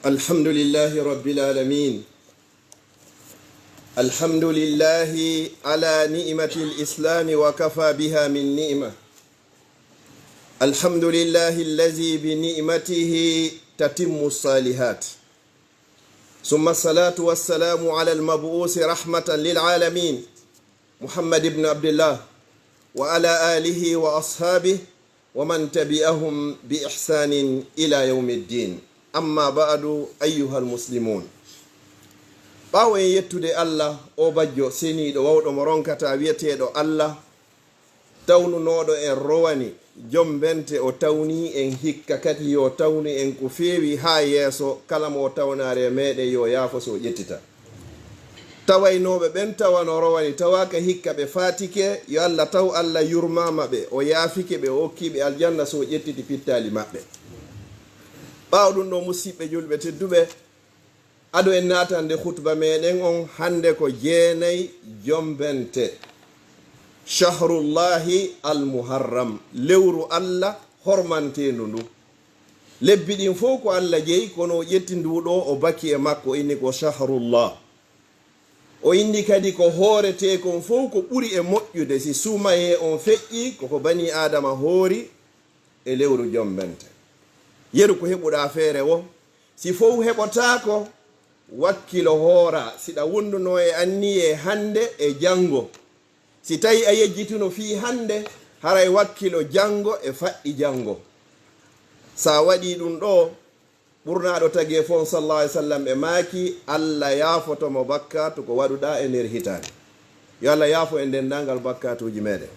الحمد لله رب العالمين. الحمد لله على نعمة الإسلام وكفى بها من نعمة. الحمد لله الذي بنعمته تتم الصالحات. ثم الصلاة والسلام على المبعوث رحمة للعالمين محمد بن عبد الله وعلى آله وأصحابه ومن تبعهم بإحسان إلى يوم الدين. amma ba'du ayyuhal muslimun. ɓawo en yettude allah o bajjo seniiɗo wawɗo mo ronkata wiyeteeɗo allah tawnunoɗo en rowani jom bente o tawni en hikka kadi yo tawni en ko feewi ha yeeso kala mo tawnare meɗen yo yaafo so ƴettita. tawaynoɓe ɓen tawano rowani tawaka hikka ɓe fatike yo allah taw allah yurmama ɓe o yaafike ɓe o hokkiɓe aljanna so ƴettiti pittali maɓɓe. ɓawɗum ɗo musidɓe julɓe tedduɓe, aɗo en natande khutba meɗen on hande ko jeenayi jombente shahrullahi almuharram, lewru allah hormantendu ndu. lebbi ɗin fof ko allah jeeyi kono o ƴetti nduɗo o baki e makko o inni ko shahrullah. o indi kadi ko hoorete kon fof ko ɓuri e moƴƴude si sumaye on feƴƴi koko bani adama hoori e lewru jombente. yeru ko heɓuɗa feere wo si fof heɓotako wakkilo hoora siɗa wonduno e anniye hande e janngo. si tawi a yejjituno fi hande haray wakkilo janngo e faɗɗi janngo. sa waɗi ɗum ɗo ɓurnaɗo tagi fon sallallahu alaihi wasallam e maaki allah yaafotomo bakkatu ko waɗuɗa e nder hitande. yo allah yaafo e ndendangal bakkatuji meɗen.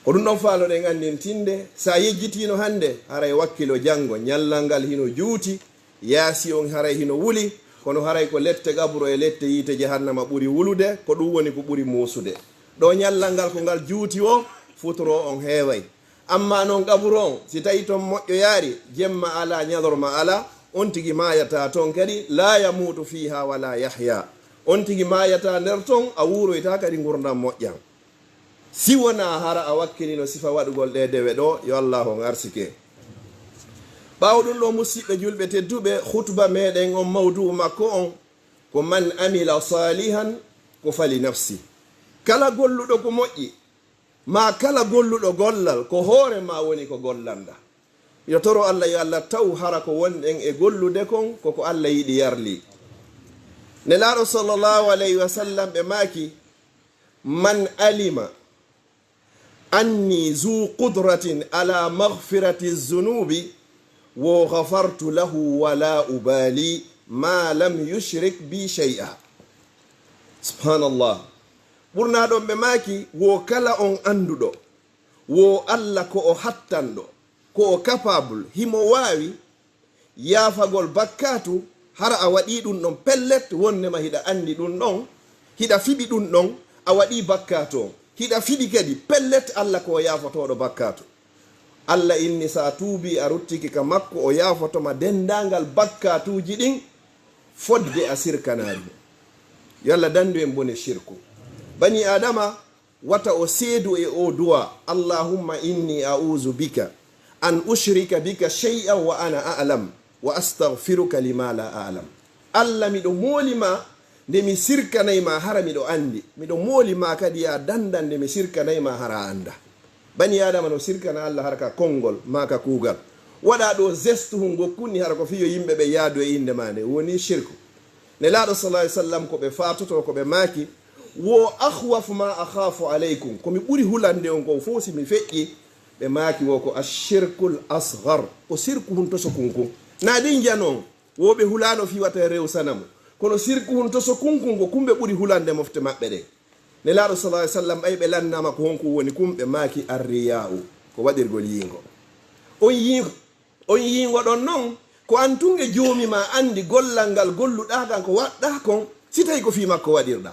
ko ɗum ɗon faaloɗen anndin tinde sa yejjitino hannde haray wakkilo janngo ñallal ngal hino juuti yaasi on haray hino wuli kono haray ko lette gabro e lette yiite jahannama ɓuri wulude ko ɗum woni ko ɓuri muusude. ɗo ñallal ngal ko ngal juuti o futoro on heeway. amma noon gabro on si tawi toon moƴƴo yaari jemma ala ñalorma ala on tigi mayata toon kadi la yamutu fiha wala yahya. on tigi mayata nder toon a wuuroyta kadi gurdam moƴƴan. si wona hara a wakkilino sifa waɗugol ɗe dewe ɗo yo allah on arsike. ɓawo ɗum ɗo musidɓe julɓe tedduɓe, khutba meɗen on mawdu makko on ko man amila salihan ko falinafsi. kala golluɗo ko moƴƴi ma kala golluɗo gollal ko hoore ma woni ko gollanɗa. yo toro allah yo allah taw hara ko wonɗen e gollude kon koko allah yiɗi yarli. nelaɗo sallllahu alayhi wa sallam ɓe maaki man alima anni zu qudratin ala maghfirati zunubi wo ghafartu lahu wala ubali ma lam yushrik bi shay'a. subhanallah. ɓurna ɗon ɓe maaki wo kala on anduɗo wo allah ko o hattanɗo ko o capable himo wawi yaafagol bakkatu hara a waɗi ɗum ɗon pellet wonnema hiɗa andi ɗum ɗon hiɗa fiɓi ɗum ɗon a waɗi bakkatu on hiɗa fiɗi kadi pellet allah ko o yaafotoɗo bakkatu. allah inni sa tuubi a ruttiki ka makko o yaafotoma dendangal bakkatuji ɗin fodde a sirkanari. yo allah dandu en bone shirku. bani adama wata o seedu e o duwa allahumma inni a'uzu bika an ushrika bika shay'an wa ana a'lam wa astaghfiruka lima la a'lam. allah miɗo moolima nde mi sirkanayma hara miɗo andi, miɗo moolima kadi ya dandan nde mi sirkanayma hara anda. bani adama no sirkana allah hara ka konngol ma ka kuugal. waɗa ɗo gestu hu gokkunni hara ko fiyo yimɓe ɓe yaadu e inde ma nde woni shirku. nelaɗo sallallahu alaihi wasallam ko ɓe fatoto ko ɓe maaki wo ahwafu ma akhafu aleykum, komi ɓuri hulande on kon fof si mi feƴƴi ɓe maaki wo ko ashirkul asghar, o sirku hun to so kunkun. na ɗin janon woɓe hulano fiwata rew sanamo kono sirku hun to so kunkun ko kumɓe ɓuri hulande mofte maɓɓe ɗe. nelaɗo sallallahu alaihi wasallam ɓay ɓe lannama ko honko woni kumɓe maaki arriya'u, ko waɗirgol yingo. on yingo ɗon noon ko antunge joomi ma andi gollal ngal golluɗa kan ko waɗɗa kon si tawi ko fi makko waɗirɗa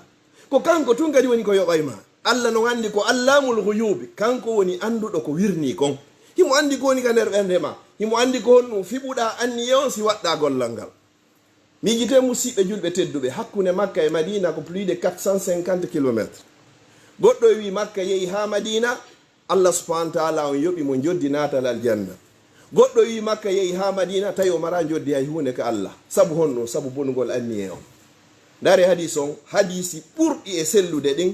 ko kanko tun kadi woni ko yoɓayma. allah non andi ko allamul ghuyubi, kanko woni anduɗo ko wirni kon. himo andi ko woni ka nder ɓernde ma, himo andi ko honɗum fiɓuɗa anniye on si waɗɗa gollal ngal. miijite musidɓe julɓe tedduɓe, hakkunde makka e madina ko plus de 450 kilométres. goɗɗo wi makka yehi ha madina, allah subhanahu wa taala on yoɓi mo joddi natal aljanna. goɗɗo wi makka yehi ha madina tawi o mara joddi hay hunde ka Allah sabu honno sabu bonugol anniye on dare hadis on hadisi ɓurɗi e sellude ɗin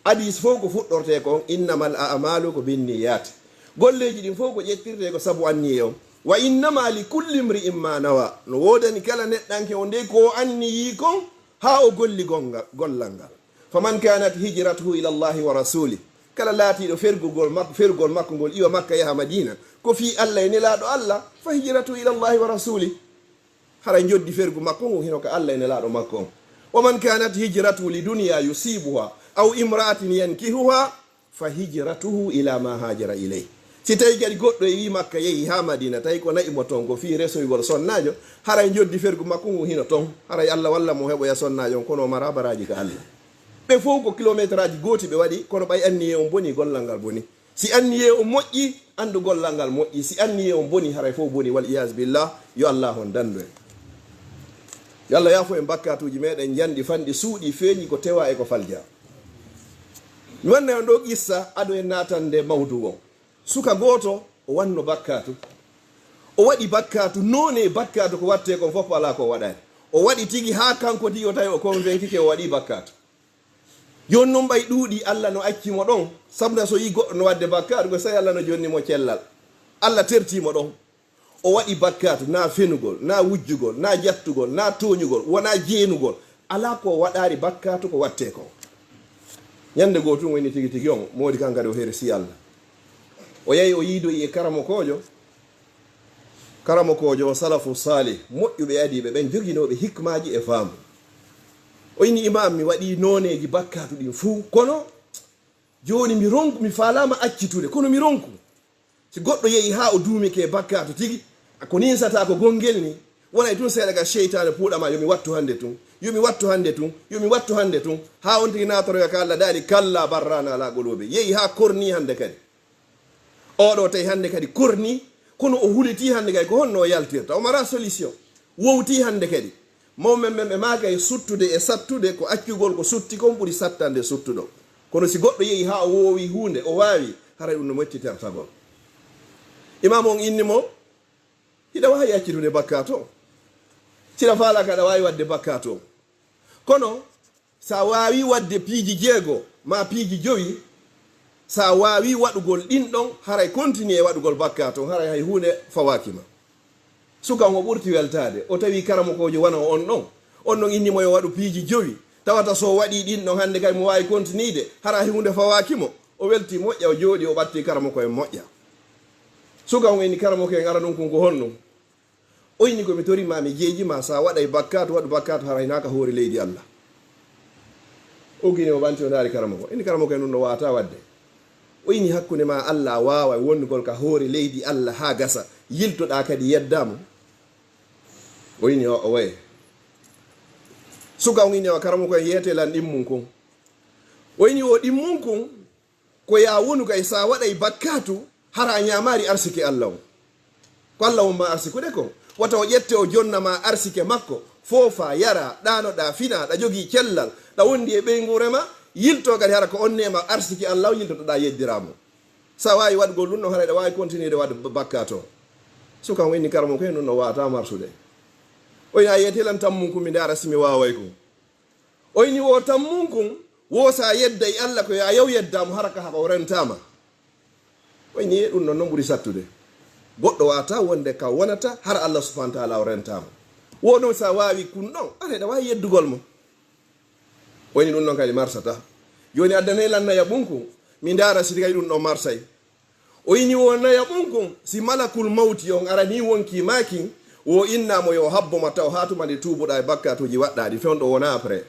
hadis fof ko fuɗɗorte ko innamal a'malu ko binniyat golleji ɗin fof ko ƴettirte ko sabu anniye on wa innama li kulli mri'in ma nawa no wodani kala neɗɗanke o nde ko anniyi kon ha o golli gollal ngal faman kanat hijratuhu ila allahi wa rasuli kala laatiɗo fergol makko ngol iwa makka yaha madina ko fi Allah e nelaɗo Allah fa hijratuhu ila allahi wa rasuli hara joddi fergu makko ngo hino ko Allah e nelaɗo makko on waman kanat hijratuhu li dunya yusibuha aw imra'atin yankihuha fa hijratuhu ila ma hajara ilay si tawi kadi goɗɗo e wi makka yehi ha madina tawi ko nayi mo ton ko fi resoygol sonnajo haray joddi fergu makko ngu hino ton haray Allah walla mo heɓoya sonnajo on kono mara baraji ka Allah ɓe fof ko kilométre aji gooti ɓe waɗi kono ɓay anniye on boni gollal ngal boni si anniye on moƴƴi andu gollal ngal moƴƴi si anniye on boni haray fof boni wal iyas billah yo Allah on dandu en yo Allah yafo en bakkatuji meɗen jandi fanɗi suuɗi feeñi ko tewa e ko falja mi wanna on ɗo qissa aɗo en natande mawdu on suka goto o wanno bakkatu o waɗi bakkatu none bakkatu ko watte kon fof ala ko waɗani o waɗi tigi ha kanko tigi o tawi o convainquike o waɗi bakkatu joni noon ɓay ɗuuɗi Allah no accimo ɗon sabna so yi goɗɗo no wadde bakkatu ko sawi Allah no jonnimo cellal Allah tertimo ɗon o waɗi bakkatu na fenugol na wujjugol na jattugol na toñugol wona jeenugol ala ko waɗari bakkatu ko watte ko ñande goo tun woni tigi tigi on modi kankadi o hersi Allah o yahi o yiidoyi e karamo kojo o salafu salih moƴƴuɓe adiɓe ɓen joguinoɓe hikmaji e faamu o ini imam mi waɗi noneji bakkatu ɗin fuu kono joni mi falama accitude kono mi ronku si goɗɗo yehi ha o duumike bakkatu tigi ko ninsata ko gongel ni wona e tun seeɗa ga cheytane puuɗama yomi wattu hande tun ha on tigi natoroya ka Allah daali kalla barrana ala goloɓe yehi ha korni hande kadi oɗo tawi hande kadi korni kono o huliti hande kadi ko honno o yaltirta o mara solution wowti hande kadi mawmen men ɓe maga e suttude e sattude ko accugol ko sutti kon ɓuuri sattande suttuɗo kono si goɗɗo yehi ha o wowi hunde o wawi haray ɗum no moccitertagol imam on innimo hiɗa wawi accitude bakkato siɗa faala kaɗa wawi wadde bakkato kono sa wawi wadde piiji 6 ma piiji 5 sa wawi waɗugol ɗin ɗon haray continue e waɗugol bakkato haray hay hunde fawakima sukan o ɓurti weltade o tawi karamo kojo wana on ɗon innimo yo waɗu piiji 5 tawata so waɗi ɗin ɗon hande kay mo wawi continuide hara hay hunde fawakimo o welti moƴƴa o jooɗi o ɓatti karamo koye moƴƴa sukan o inni karamo koye ara ɗum kon ko honno o inni komi torimami jeejima sa waɗay bakkatu waɗu bakkatu haray naka hoore leydi Allah o guine o ɓanti o daari karamo ko inni karamo koye ɗum no wawata wadde o inni hakkunde ma Allah wawa wonnugol ka hoore leydi Allah ha gasa yiltoɗa kadi yeddamo o inni o waye suka o inni o karamo koye yetelan ɗimmum kon o inni o ɗimmum kon ko ya wonu kay sa waɗay bakkatu hara ñamari arsike Allah o ko Allah wonma arsikude ko wata o ƴette o jonnama arsike makko foofa yara ɗanoɗa fina ɗa jogui cellal ɗa wondi e ɓeygurema yilto kadi hara ko onnema arsike Allah o yiltotoɗa yeddiramo sa wawi waɗgol ɗum no haray ɗa wawi continuer de wadde bakkato suka o inni karamo koye ɗum no wawata marsude o ina yetelan tammum kum mi dara simi waway ko o ini wo tammum kum wo sa yedda e Allah ko ya yaw yeddamo haraka hako rentama o ini ɗum noon ɓuuri sattude goɗɗo wata wonde ka wonata har Allah subhanahu wa ta'ala o rentama wo ɗon sa wawi kun ɗon aɗa wawi yeddugol mo o ini ɗum noon kadi marsata joni addane lannaya ɓunkum mi dara sidi kadi ɗum ɗon marsay o ini wo naya ɓunkum si malakul mawti on arani wonki maki wo innamo yo habboma taw hatumade tubuɗa e bakkatuji waɗɗaɗi fewɗo wona après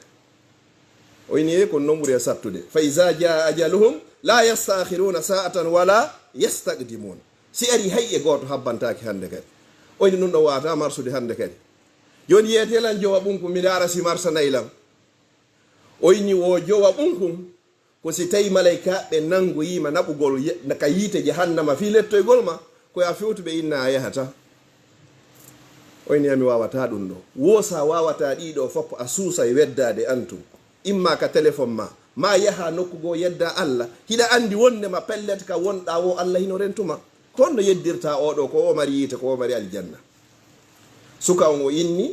o ini ko non ɓuuri e sattude fa iza jaa ajaluhum la yastakhiruna sa'atan wala yastaqdimun si ari hay e goto habbantaki hande kadi o ini ɗum ɗo wata marsude hande kadi joni yetelan jowa ɓunkum mi dara si marsa naylam o ini wo jowa ɓunkum ko si tawi malayka ɓe nangoyima naɓugol ka yiite jahannama fi lettoygol ma koya fewtuɓe inna a yahata o ini ami wawata ɗum ɗo wosa wawata ɗiɗo foppo a suusa e weddade antum imma ka téléphone ma yaha nokkugo yedda Allah hiɗa andi wondema pellet ka wonɗa wo Allah hino rentuma kono yeddirta oɗo ko o mari yite ko o mari aljanna. suka on o inni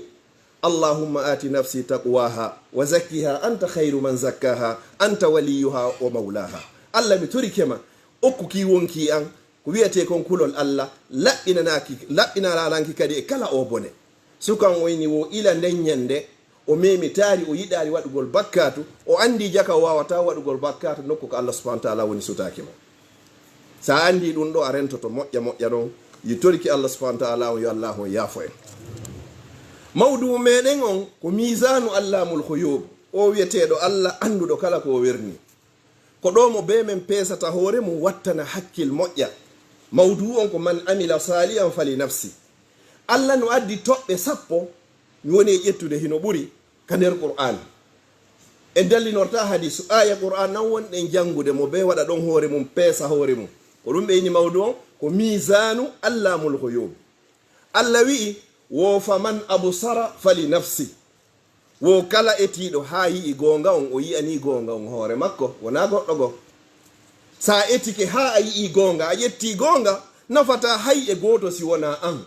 allahumma ati nafsi taqwaha wa zakkiha anta khayru man zakkaha anta waliyuha wa maulaha. allah mi torikema okkuki wonki an ko wiyete kon kulol allah laɓɓinalanki kadi e kala o bone. sukan o inni wo ila nden ñande o memi taari o yiɗari waɗugol bakkatu o andi jaka o wawata waɗugol bakkatu nokku ko allah subahana taala woni sutaki mo. sa andi ɗum ɗo a rentoto moƴƴa ɗon yi toriki allah subahana taala o yo allah on yaafo en. mawdu meɗen on ko misanu allamul huyub o wiyeteɗo allah anduɗo kala ko werni ko ɗo mo be men pesata hoore mum wattana hakkil moƴƴa. mawdu on ko man amila salihan fali nafsi. allah no addi toɓɓe 10 mi woni e ƴettude hino ɓuri ka nder qur'an en dallinorta hadis aya qur'an nan wonɗen jangude mo be waɗa ɗon hoore mum peesa hoore mum ko ɗum ɓe ini mawdu on ko misanu allamul huyub. allah wi'i wo faman absara fali nafsi wo kala etiɗo ha yi'i gonga on o yi'ani gonga on hoore makko wona goɗɗo go. sa etike ha a yi'i gonga a ƴetti gonga nafata hay e goto si wona an.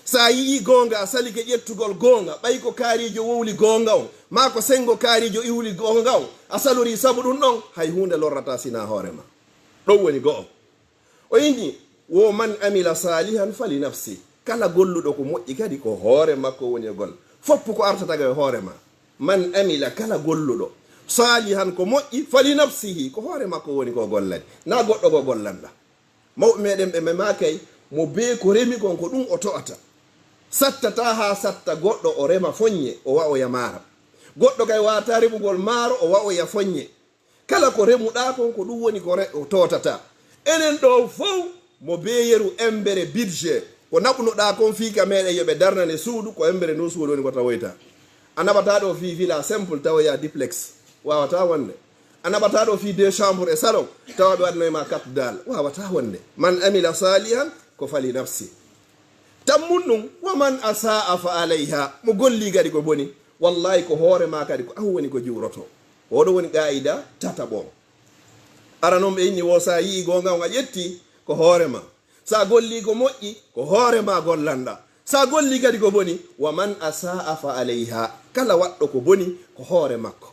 sa yi'i gonga a salike ƴettugol gonga ɓay ko kaarijo wowli gonga on ma ko sengo kaarijo iwli gonga on a salori sabu ɗum ɗon hay hunde lorrata sina hoorema. ɗon woni go'o o inni wo man amila salihan fali nafsi. kala golluɗo ko moƴƴi kadi ko hoore makko woni e gol foppu ko artataga e hoorema. man amila kala golluɗo salihan ko moƴƴi fali nafsihi ko hoore makko woni ko gollani na goɗɗo go gollanɗa. mawɓe meɗen ɓe memakay mo be ko remi kon ko ɗum o to'ata sattata ha satta goɗɗo o rema foññe o wawoya maaro goɗɗo kay wata reɓugol maaro o wawoya foññe. kala ko remuɗa kon ko ɗum woni ko totata. enen ɗo fof mo be yeru embere budget ko naɓnuɗa kon fiika meɗen yoɓe darnane suudu ko embere no suudu woni ko tawoyta. a naɓata ɗo fi villa simple tawoya duplex wawata wonde. a naɓata ɗo fi 2 chambres et salon tawa ɓe waɗnoyma 4 dal wawata wonde. man amila salihan ko fali nafsi. tammun ɗum wa man asaa fa alayha mo golli kadi ko boni wallahi ko hoore ma kadi ko an woni ko juuroto. oɗo woni qa'ida tataɓo. ara noon ɓe inni wo sa yii gonga on a ƴetti ko hoorema. sa golli ko moƴƴi ko hoorema gollanɗa. sa golli kadi ko boni wa man asaa fa alayha kala waɗɗo ko boni ko hoore makko.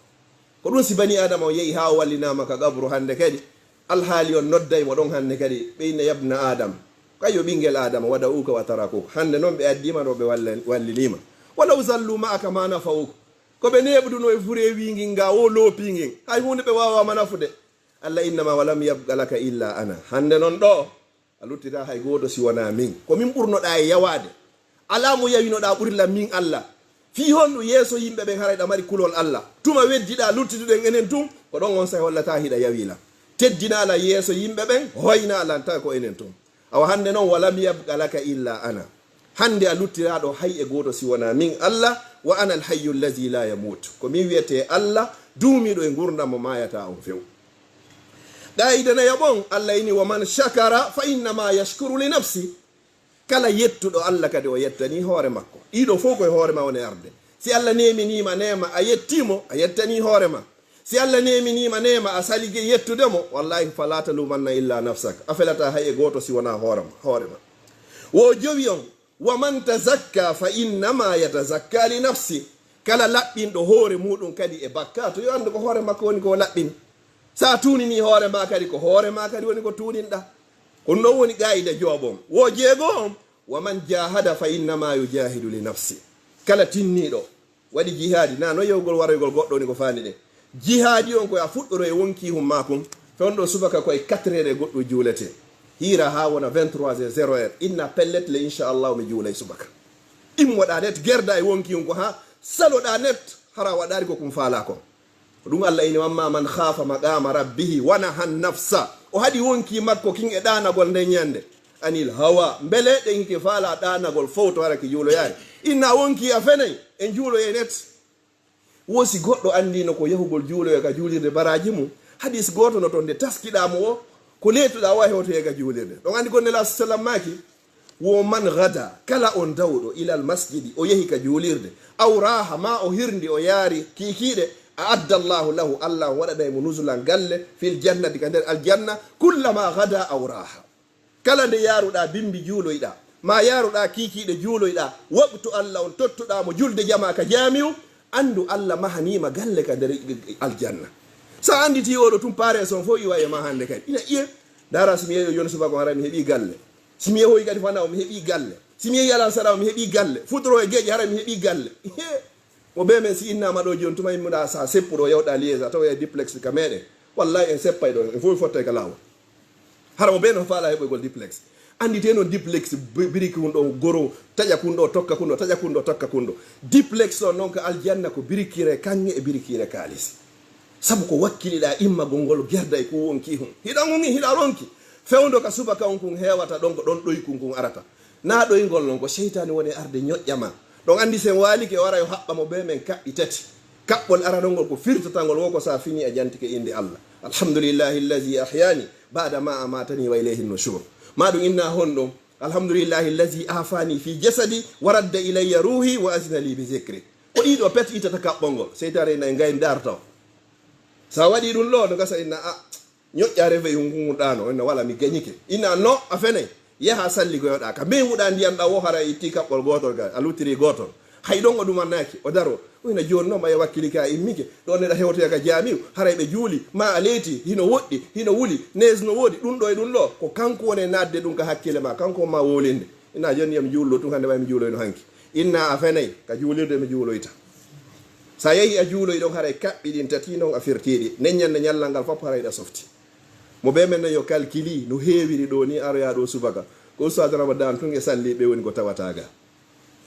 ko ɗum si bani adama o yehi ha o wallinama ka gabru hande kadi alhaali on noddaymo ɗon hande kadi ɓe inna yabna adam kayo ɓinguel adama waɗa uka wa tarakuka. hande noon ɓe addima ɗo ɓe wallinima walaw zallu ma aka ma nafawuka ko ɓe neɓduno e fure wingin nga wo loopingin hay hunde ɓe wawama nafude. allah innama walam yabqa laka illa ana. hande noon ɗo a luttita hay goto si wona min ko min ɓurnoɗa e yawade ala mo yawinoɗa ɓurillam min allah fi honɗu yeeso yimɓe ɓen harayɗa mari kulol allah tuma weddiɗa luttituɗen enen tum ko ɗon on sahi hollata hiɗa yawila teddinala yeeso yimɓe ɓen hoynala tawi ko enen tum. awa hande noon walam yabqa laka illa ana. hande a luttiraɗo hay e goto si wona min allah wa ana alhayyu allazi la yamut ko min wiyete allah duumiɗo e gurdam mo mayata on few. ɗayidana ɓon allah ini wa man shakara fa innama yashkuru li nafsi. kala yettuɗo allah kadi o yettani hoore makko. ɗiɗo fof koye hoorema woni arde. si allah neminima nema a yettimo a yettani hoorema. si allah neminima nema a salige yettudemo wallahi fala talumanna illa nafsak a felata hay e goto si wona hoorema. wo jowi on wa man tazakka fa innama yatazakka li nafsi. kala laɓɓinɗo hoore muɗum kadi e bakka to yo ande ko hoore makko woni ko laɓɓini. sa tunini hoore ma kadi ko hoore ma kadi woni ko tuninɗa. ko ɗon woni qa'ida jooɓon. wo jeego on wa man jahada fa innama yujahidu li nafsi. kala tinniɗo waɗi jihadi na no yewgol waroygol goɗɗo woni ko fani ɗe. jihadi on koye a fuɗɗoro e wonki hum makum fewɗo subaka koye 4 heures e goɗɗo juulete hira ha wona 23h00 inna pellet le inchallahu mi juulay subaka immoɗa net gerda e wonki hum ko ha saloɗa net hara waɗari ko kum faala kon. ɗum allah ini wamma man khafa maqama rabbihi wana han nafsa o haɗi wonki makko kin e ɗanagol nden ñande anil hawa beele ɗenki faala ɗanagol fof to waraki juuloyani inna wonki a fenay en juuloye net. wosi goɗɗo andino ko yahugol juuloye ka juulirde baraji mum hadis goto no toon nde taskiɗamo o ko letuɗa wa hewtoye ka juulirde ɗon andi gonne la sallam maki wo man gada kala on dawɗo ilal masjidi o yehi ka juulirde aw raha ma o hirndi o yaari kikiɗe a addallahu lahu allah waɗanaymo nusulan galle fil jannati ka nder aljanna kullama gada aw raha kala nde yaruɗa bimbi juuloyɗa ma yaruɗa kikiɗe juuloyɗa woɓtu Allah on tottuɗamo julde jama ka jamiu andu Allah mahanima galle ka nder aljanna sa anditi oɗo tum pare son fo iwa e ma hande kadi ina iye dara simi yeeyo joni subaka hara mi heeɓi galle simi yeehoy kadi fana o mi heeɓi galle simi yeeyi alan saɗa o mi heeɓi galle futoro e geeƴe hara mi heeɓi galle mo ɓe men si innama ɗo joni tuma immuɗa sa seppuɗo yewɗa liésa tawa e duplex ka meɗen wallahi en seppay ɗo en fof fotta ka lawol hara mo ɓe no faala heɓoygol duplex andite noon duplex biriki hun ɗo goro taƴa kun ɗo tokka kun ɗo taƴa kun ɗo tokka kun ɗo duplex o noon ko aljanna ko birikire kanŋe e birikire kaalisi sabu ko wakkiliɗa immagol ngol gerda e ko wonki hun hiɗa gongi hiɗa ronki fewdo ka subaka on kun hewata ɗon ko ɗon ɗoykun kun arata na ɗoygol noon ko seytani woni arde ñoƴƴama ɗon andi sen walike wara yo haɓɓa mo ɓe men kaɓɓi tati kaɓɓol araɗongol ko firtatangol woko sa fini a jantike inde Allah alhamdulillahi allazi ahyani bada ma amatani wa ilayhi nushur maɗum inna hon ɗon alhamdulillahi allazi afani fi jasadi waradda ilayya ruhi wa asna li bi zicri ko ɗiɗo pet itata kaɓɓolngol seytane ina gay dartaw sa waɗi ɗum ɗo no gasa inna a ñoƴƴa refe hunkuɗano inna wala mi gañike inna no a fenay yaha salli goyoɗa ka min wuɗa ndiyam ɗa wo hara itti kaɓɓol gotol ga a luttiri gotol hay ɗon o ɗumannaki o daro ina joni noon maya wakkili ka immike ɗon neɗa hewtoya ka jamiu haray ɓe juuli ma a leyti hino woɗɗi hino wuli neige no woodi ɗum ɗo e ɗum ɗo ko kanko woni nadde ɗum ka hakkille ma kanko ma wolinde ina joni yam juullo tun hande way mi juuloyno hanki inna a fenay ka juulirde mi juuloyta sa yeehi a juuloy ɗon haray kaɓɓi ɗin tati noon a firtiɗi neññande ñallal ngal fof harayɗa softi mo ɓe men yo calculi no heewiri ɗo ni aroya ɗo subaka ko Oustaz Ramadan tun e salli ɓe woni ko tawataga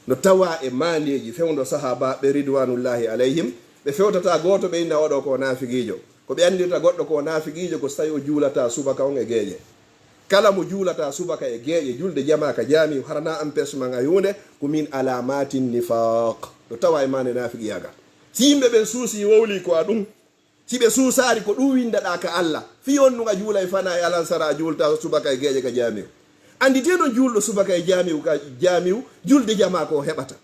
no tawa e maaleji fewdo sahabaɓe ridwanullahi alayhim ɓe fewtata goto ɓe inna oɗo ko nafigijo ko ɓe andirta goɗɗo ko nafigijo ko so tawi o juulata subaka on e geeƴe kala mo juulata subaka e geeƴe julde jama ka jami harana empêchement a hunde ko min alamatin nifaq no tawa e mane nafigiyaga si yimɓe ɓen suusi wowli ko a ɗum si ɓe suusari ko ɗum windaɗa ka Allah fi on nuga juula e fana e alansara a juulta subaka e geeƴe ka jamiu anditeɗo julɗo subaka e jamiu ka jamiu julde jama ko heɓata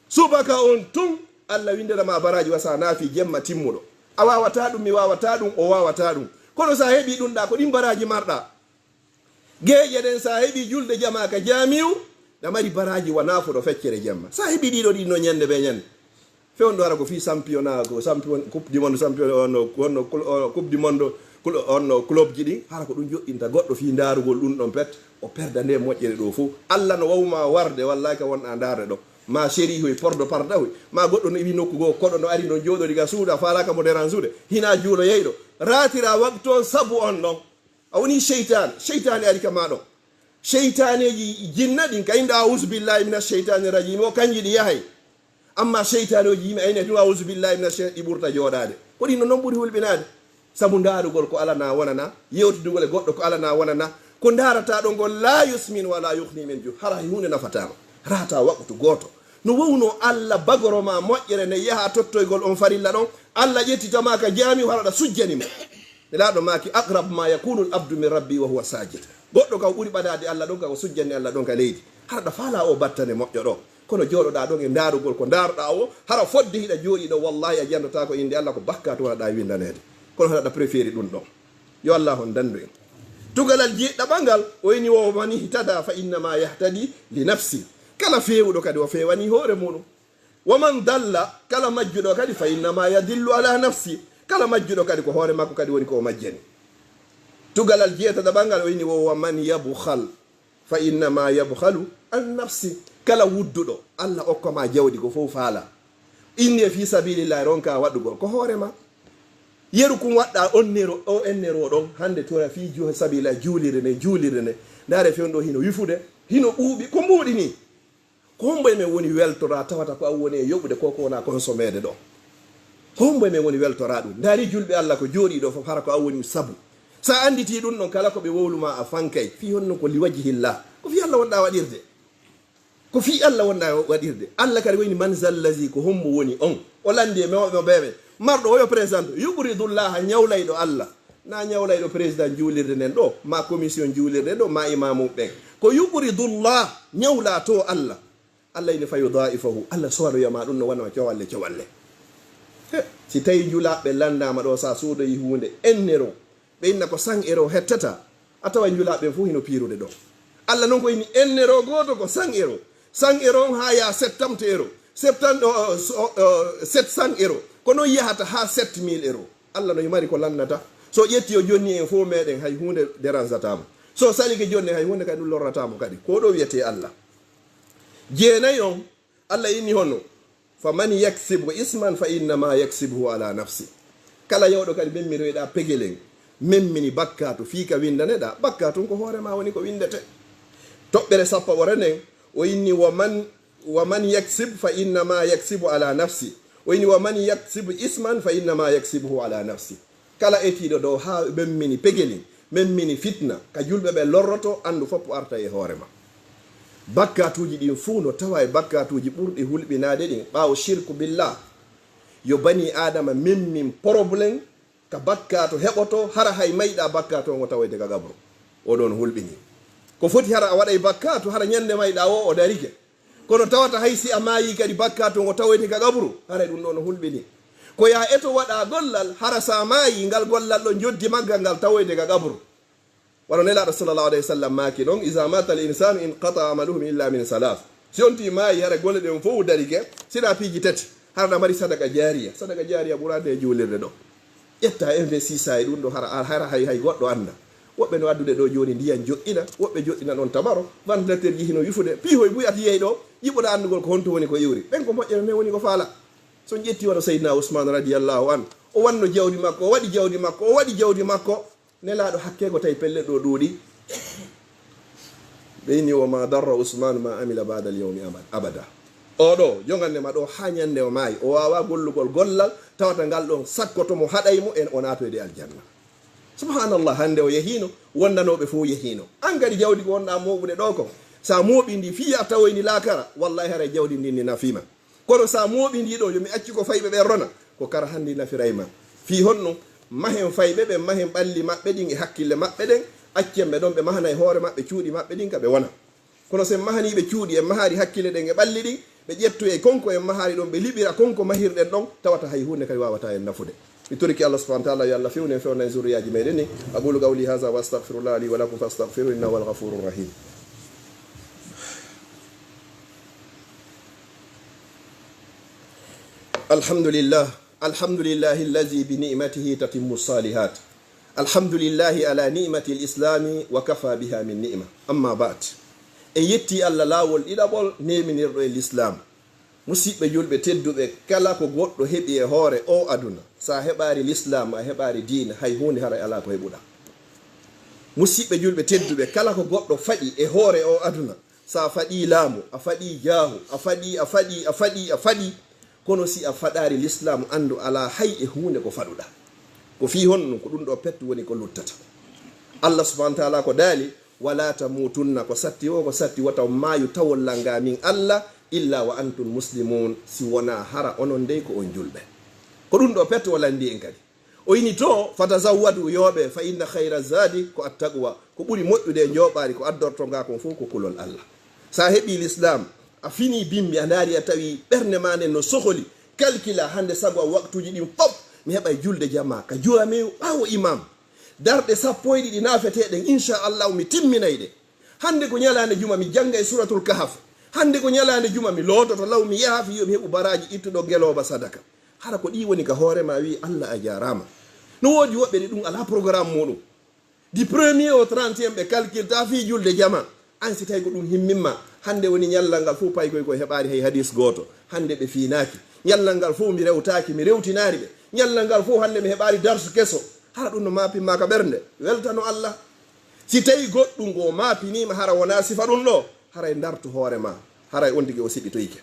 subaka on tun Allah windanama baraji wasa naafi jemma timmuɗo a wawata ɗum mi wawata ɗum o wawata ɗum kono sa heeɓi ɗum ɗa ko ɗin baraji marɗa geeƴe ɗen sa heeɓi julde jama ka jamiu ɗa mari baraji wa nafuɗo feccere jemma sa heeɓi ɗiɗo ɗinno ñande ɓe ñande fewndo ara ko fi championnat ko champion coupe du monde champion onno coupe du monde onno club ji ɗin hara ko ɗum joƴƴinta goɗɗo fi darugol ɗum ɗon pet o perda nde moƴƴere ɗo fof Allah no wawma warde wallahi ka wonɗa darde ɗo ma séri hoy pordo parda hoy ma goɗɗo no iwi nokku goo koɗo no ari no jooɗori ga suuda falaka mo deran suude hina juulo yeyɗo ratira waktu on sabu on ɗon a woni cheytane ari ka ma ɗon cheytaneji jinna ɗin ka yimɗa ausubillahi mina cheytani rajim o kanji ɗi yahay amma cheytane oji yimɓe ayne tuma ausubillahi mina ɗi ɓurta jooɗade ko ɗin no noon ɓuuri hulɓinade sabu darugol ko alana wonana yewtidugol e goɗɗo ko alana wonana ko darata ɗo ngol la yusmin wala yuhni min ju hara hunde nafatama rata waktu goto no wowno Allah bagoroma moƴƴere nde yaha tottoygol on farilla ɗon Allah ƴettitama ka jami haraɗa sujjanima nelaɗo maki aqrab ma yakunu l abdu min rabbi wa huwa sajid goɗɗo kam ɓuuri ɓadade Allah ɗon ka ko sujjanni Allah ɗon ka leydi haraɗa faala o battane moƴƴo ɗo kono jooɗoɗa ɗon e darugol ko daruɗa o hara fodde hiɗa jooɗi ɗo wallahi a jandata ko inde Allah ko bakka to waɗaɗa windanede kono haɗa préféri ɗum ɗon yo Allah on dandu en tugalal jiɗɗaɓa ngal o wini wo mani hitada fa innama yahtadi li nafsi kala fewuɗo kadi o fewani hoore muɗum waman dalla kala majjuɗo kadi fa innama yadillu ala nafsi kala majjuɗo kadi ko hoore makko kadi woni ko majjani tugalal jeetaɗaɓa ngal o wini wo waman yabhal fa innama yabhalu an nafsi kala wudduɗo Allah okkoma jawdi ko fof faala inni fi sabilillahi ronka waɗugol ko hoorema yeru kum waɗɗa onnero o ennero ɗon hande tora fi sabila juulire nde ndaare fewndo hino wifude hino ɓuuɓi ko mbuuɗi ni homboye men woni weltora tawata ko a woni e yoɓude koko wona consommede ɗo homboye men woni weltora ɗum ndaari julɓe Allah ko jooɗi ɗo fof hara ko a woni sabu sa anditi ɗum ɗon kala ko ɓe wowluma a fankay fi honno ko liwajihillah ko fi Allah wonɗa waɗirde ko fi Allah wonɗa waɗirde Allah kadi woni man zallazi ko hommo woni on o landi e mewɓe ɓeɓe marɗo oyo président yuɓridullaha ñawlayɗo Allah na ñawlayɗo président juulirde nden ɗo ma commission juulirde ɗo ma imamu ɓen ko yuɓridullah ñawla to Allah Allah ine fayu daifahu Allah sowaɗoyama ɗum no wonama cowalle si tawi julaɓe landama ɗo sa soodoyi hunde ennero ɓe inna ko 100 € hettata a tawa julaɓe fof hino pirude ɗo Allah non ko ini ennero goto ko 100 euro 100 euro ha ya 70 euro 700 euro kono yahata ha 7000 euro Allah no yimari ko lannata so ƴetti o jonni en fo meɗen hay hunde dérangeatamo so salike jonni hay hunde kadi ɗum lorratamo kadi ko ɗo wiyete Allah jeenayi on Allah inni honno faman yaksibu isman fa innama yaksibuhu ala nafsi kala yawɗo kadi memmiroyɗa pegelen memmini bakkatu fiika windaneɗa bakkatu ko hoorema woni ko windete toɓɓere sappo ɓore nden o inni waman yaksib fa innama yaksibu ala nafsi o inni waman yaksibu isman fa innama yaksibuhu ala nafsi kala etiɗo dow ha memmini pegelin memmini fitna ka julɓe ɓe lorroto andu foppo arta e hoorema bakkatuji ɗin fuu no tawa e bakkatuji ɓurɗi hulɓinade ɗin ɓawo shirku billah yo bani adama memmin probléme ka bakkato heɓoto hara hay mayɗa bakkato ngo tawa daga gabro oɗon hulɓini ko foti hara a waɗa bakkato hara ñande mayɗa o darike kono tawata hay si a maayi kadi bakkato ngo tawa daga gabru hara ɗum ɗo no hulɓini ko ya eto waɗa gollal hara sa maayi ngal gollal ɗo joddi maggal ngal tawa daga gabru wano nelaɗo sallallahu alayhi wa sallam maaki ɗon isa mata l insanu in qata amaluhum illa min salas si on ti maayi hara golle ɗen fof darike siɗa piiji tati haraɗa mari sadaka jariya ɓurade e juulirde ɗo ƴetta investisa e ɗum ɗo hara hay goɗɗo anda woɓɓe no addude ɗo joni ndiyan joƴƴina woɓɓe joƴƴina ɗon tabaro ventilateur jihino wifude piihoy buyat yeey ɗo yiɓuɗa andugol ko honto woni ko iwri ɓen ko moƴƴere nde woni ko faala so ƴetti wano seydina ousmane radiallahu an o wanno jawdi makko o waɗi jawdi makko nelaɗo hakke ko tawi pelle ɗo ɗuuɗi ɓeyni o ma darra ousmane ma amila bada al yawmi abada oɗo jogandema ɗo ha ñande o maayi o wawa gollugol gollal tawata ngal ɗon sakkotomo haɗaymo en o natoyde aljanna subhanallah hande o yehino wondanoɓe fof yehino an kadi jawdi ko wonɗa moɓude ɗo ko sa mooɓi ndi fiya tawoyni lakara wallahi haray jawdi ndi ni nafima kono sa mooɓi ndi ɗo yomi acci ko fayɓe ɓe rona ko kara handi nafirayma fi honno mahen fayɓe ɓe mahen ɓalli maɓɓe ɗin e hakkille maɓɓe ɗen accen ɓe ɗon ɓe mahana e hoore maɓɓe cuuɗi maɓɓe ɗin ka ɓe wona kono sen mahaniɓe cuuɗi en mahari hakkille ɗen e ɓalli ɗin ɓe ƴettu e konko en mahari ɗon ɓe liɓira konko mahirɗen ɗon tawata hay hunde kadi wawata en nafude mi toriki allah subahana taala yo allah fewnen fewna e zuriyaji meɗen ni aqulu qawli hadha wa astahfirullah li wa lakum fastahfiru innahu wal ghafuru rahim alhamdulillahi allazi bi ni'matihi tatimmu salihat alhamdulillahi ala ni'mati l-islami wa kafa biha min ni'ma amma ba'd e yetti allah laawol ɗiɗaɓol neminirɗo e l'islam musidɓe julɓe tedduɓe kala ko goɗɗo heɓi e hoore o aduna sa heɓari l'islam a heɓari diina hay hunde haray ala ko heɓuɗa musidɓe julɓe tedduɓe kala ko goɗɗo faɗi e hoore o aduna sa faɗi laamu a faɗi jaahu a faɗi kono si a faɗari l'islam andu ala hay e hunde ko faɗuɗa ko fi honno ko ɗum ɗo pettu woni ko luttata allah subahana taala ko daali wala tamutunna ko satti o ko satti wata maayu tawollanga min allah illa wa antum muslimun si wona hara onon dey ko on julɓe ko ɗum ɗo petto landi en kadi o yini to fatazawwadu yooɓe fa inna hayra zadi ko attaqwa ko ɓuri moƴƴude e jooɓari ko addorto nga kon fof ko kulol allah sa heɓi l'islam a fini bimbi a daari a tawi ɓernde ma nden no soholi calcula hande sago a waktuji ɗin fof mi heɓa julde jamma ka jurami ɓawo imam darɗe sappo e ɗiɗi naafeteɗen inchallahu mi timminayɗe hande ko ñalande juma mi janga e suratul kahaf hande ko ñalande juma mi loototo law mi yaafi yo mi heɓu baraji ittuɗo geloba sadaka hara ko ɗi woni ka hoorema wi allah a jarama no woodi woɓɓe ɗi ɗum ala programme muɗum du 1er au 31 ɓe calcule ta fi julde jama an si tawi ko ɗum himmimma hande woni ñallal ngal fof paykoy koye heɓari hay hadis goto hande ɓe finaki ñallal ngal fof mi rewtaki mi rewtinari ɓe ñallal ngal fof hande mi heɓari darsu keso hara ɗum no mapinma ka ɓernde weltano allah si tawi goɗɗum go mapinima hara wona sifa ɗum ɗo haray dartu hoorema haray on tigui o siɓitoyke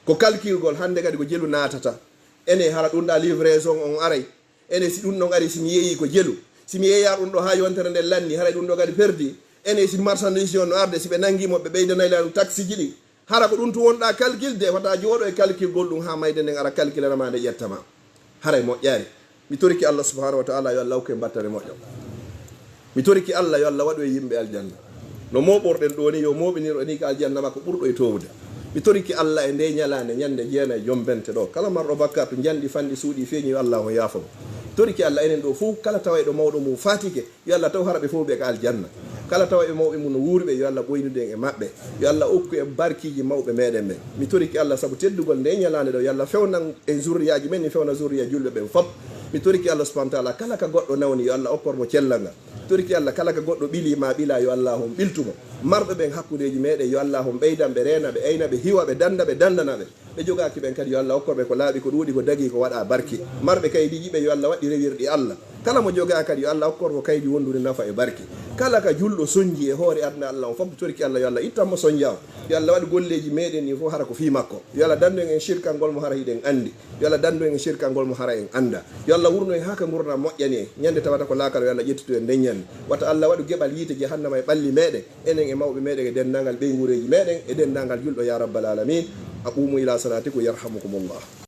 ko calculgol hande kadi ko jelu natata ene hara ɗum ɗa livraison on aray ene si ɗum ɗon ari simi yeeyi ko jelu simi yeeya ɗum ɗo ha yontere nde lanni haray ɗum ɗo kadi perdi ene si marchandise on no arde siɓe nanguimo ɓe ɓeydanayla taxi ji ɗi hara ko ɗum to wonɗa calculde wata jooɗo e calculgol ɗum ha mayde nden ara calculerama nde ƴettama haray moƴƴari mi toriki allah subahanahu wa taala yo allah hokku e battane moƴƴo mi toriki allah yo allah waɗu e yimɓe aljanna no moɓorɗen ɗo ni yo moɓiniro ni ko aljanna makko ɓurɗo e towde mi toriki allah e nde ñalande ñande jeena e jombente ɗo kala marɗo bakkat to janɗi fanɗi suuɗi feeñi yo allah o yaafamo toriki allah enen ɗo fof kala tawayɗo mawɗo mum fatike yo allah taw haraɓe fof ɓe ko aljanna kala tawa e mawɓe mum no wuurɓe yo Allah ɓoynude e maɓɓe yo Allah okku e barkiji mawɓe meɗen ɓe mi toriki Allah saabu teddugol nde ñalande ɗo yo Allah fewnan e zurriyaji men ni fewna zurriya julɓe ɓen fop mi toriki Allah subhanahu wa taala kala ka goɗɗo nawni yo Allah okkormo cellal ngal toriki Allah kala ka goɗɗo ɓili ma ɓila yo Allah hon ɓiltumo marɓe ɓen hakkudeji meɗen yo Allah hon ɓeydan ɓe reena ɓe eyna ɓe hiwa ɓe danda ɓe dandana ɓe jogaki ɓen kadi yo Allah okkorɓe ko laaɓi ko ɗuuɗi ko dagi ko waɗa barki marɓe kaydi yiɓe yo Allah waɗɗi rewirɗi Allah kala mo joga kadi yo Allah okkormo kaydi wondude nafa e barki kala ka julɗo soñji e hoore aduna Allah on fof toriki Allah yo Allah ittanmo soñja o yo Allah waɗi golleji meɗen ni fof hara ko fi makko yo Allah dandu en shirkal ngol mo hara hiɗen andi yo Allah dandu en shirkal ngol mo hara en anda yo Allah wurno en haka gurdam moƴƴani e ñande tawata ko laakal yo Allah ƴettutu en ndeññande wata Allah waɗu geɓal yiite jahannama e ɓalli meɗen enen e mawɓe meɗen e dendagal ɓeygureji meɗen e dendagal julɗo ya rabbal alamin aqumu ila salatikum yarhamukumullah